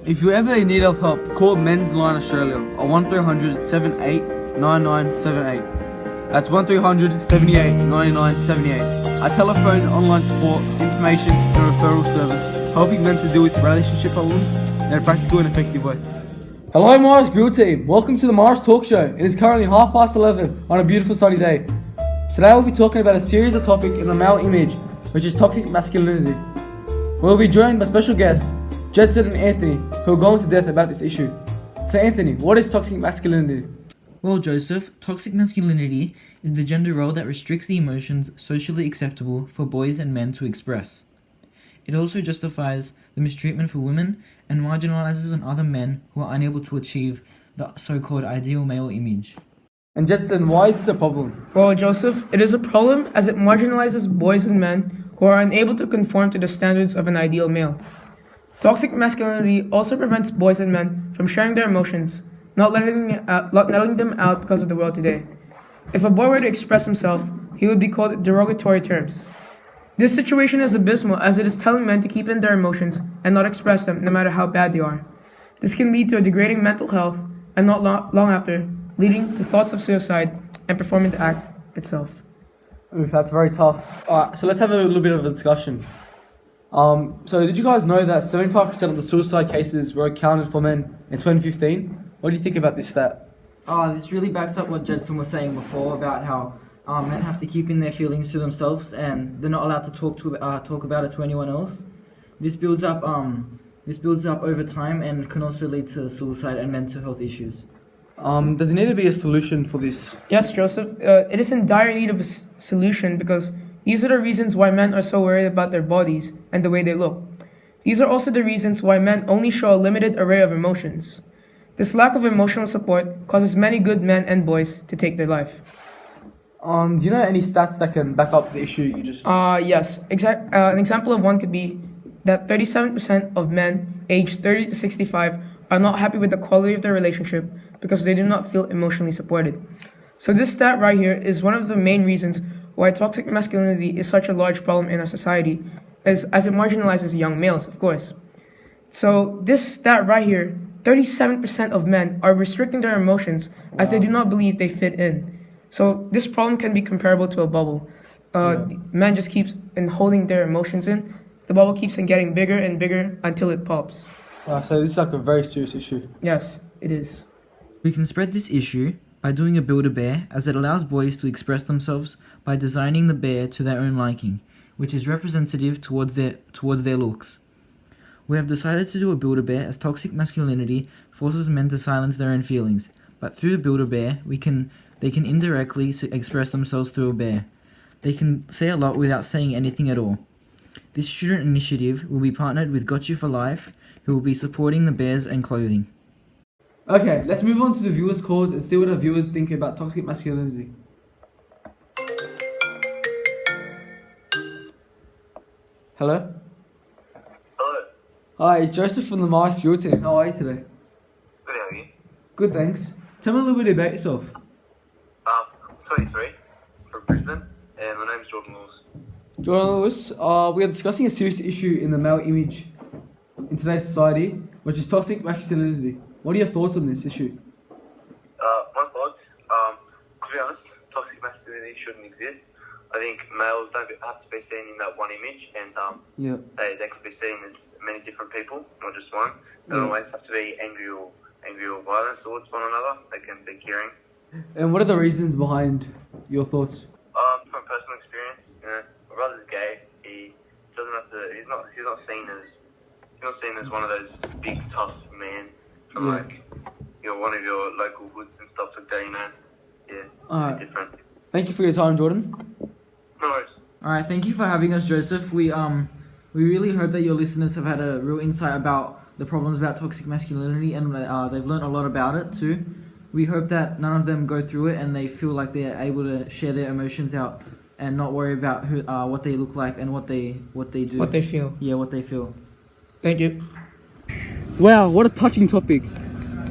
If you ever in need of help, call Men's Line Australia on 1300 78 9978. That's 1300 78 9978. Our telephone, online support, information and referral service, helping men to deal with relationship problems in a practical and effective way. Hello Mars Grill Team, welcome to the Mars Talk Show. It is currently 11:30 on a beautiful sunny day. Today we'll be talking about a series of topics in the male image, which is toxic masculinity. We'll be joined by special guests, Jedson and Anthony, who will go into depth about this issue. So Anthony, what is toxic masculinity? Well, Joseph, toxic masculinity is the gender role that restricts the emotions socially acceptable for boys and men to express. It also justifies the mistreatment for women and marginalizes on other men who are unable to achieve the so-called ideal male image. And Jedson, why is this a problem? Well, Joseph, it is a problem as it marginalizes boys and men who are unable to conform to the standards of an ideal male. Toxic masculinity also prevents boys and men from sharing their emotions, not letting them out because of the world today. If a boy were to express himself, he would be called derogatory terms. This situation is abysmal as it is telling men to keep in their emotions and not express them no matter how bad they are. This can lead to a degrading mental health and not long after, leading to thoughts of suicide and performing the act itself. Oof, that's very tough. Alright, so let's have a little bit of a discussion. So did you guys know that 75% of the suicide cases were accounted for men in 2015? What do you think about this stat? This really backs up what Jedson was saying before about how men have to keep in their feelings to themselves and they're not allowed to talk about it to anyone else. This builds up over time and can also lead to suicide and mental health issues. Does there need to be a solution for this? Yes, Joseph, it is in dire need of a solution because these are the reasons why men are so worried about their bodies and the way they look. These are also the reasons why men only show a limited array of emotions. This lack of emotional support causes many good men and boys to take their life. Do you know any stats that can back up the issue you just... Yes. An example of one could be that 37% of men aged 30 to 65 are not happy with the quality of their relationship because they do not feel emotionally supported. So this stat right here is one of the main reasons why toxic masculinity is such a large problem in our society, as it marginalizes young males, of course. So this stat right here, 37% of men are restricting their emotions as they do not believe they fit in. So this problem can be comparable to a bubble. Men just keeps holding their emotions in. The bubble keeps on getting bigger and bigger until it pops. So this is like a very serious issue. Yes, it is. We can spread this issue by doing a Build-A-Bear, as it allows boys to express themselves by designing the bear to their own liking, which is representative towards their looks. We have decided to do a Build-A-Bear as toxic masculinity forces men to silence their own feelings, but through the Build-A-Bear, they can indirectly express themselves through a bear. They can say a lot without saying anything at all. This student initiative will be partnered with Got You for Life, who will be supporting the bears and clothing. Okay, let's move on to the viewers' calls and see what our viewers think about toxic masculinity. Hello? Hello. Hi, it's Joseph from the Mars Grill Team. How are you today? Good, how are you? Good, thanks. Tell me a little bit about yourself. I'm 23, from Brisbane, and my name's Jordan Lewis. Jordan Lewis, we are discussing a serious issue in the male image in today's society, which is toxic masculinity. What are your thoughts on this issue? My thoughts, to be honest, toxic masculinity shouldn't exist. I think males don't have to be seen in that one image, and they could be seen as many different people, not just one. They don't always have to be angry or violent towards one another. They can be caring. And what are the reasons behind your thoughts? From personal experience, my brother's gay. He doesn't have to. He's not seen as one of those big tough men from one of your local hoods and stuff like that. You know, Alright. Different. Thank you for your time, Jordan. No worries. Alright, thank you for having us, Joseph. We really hope that your listeners have had a real insight about the problems about toxic masculinity and they've learned a lot about it too. We hope that none of them go through it and they feel like they're able to share their emotions out and not worry about what they look like and what they do. What they feel. Yeah, what they feel. Thank you. Wow, what a touching topic.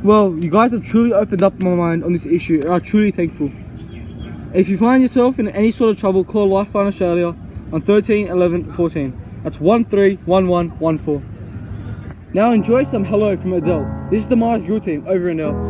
Well, you guys have truly opened up my mind on this issue and I'm truly thankful. If you find yourself in any sort of trouble, call Lifeline Australia on 13 11 14. That's 131114. Now enjoy some Hello from Adele. This is the Mars Girl team over and out.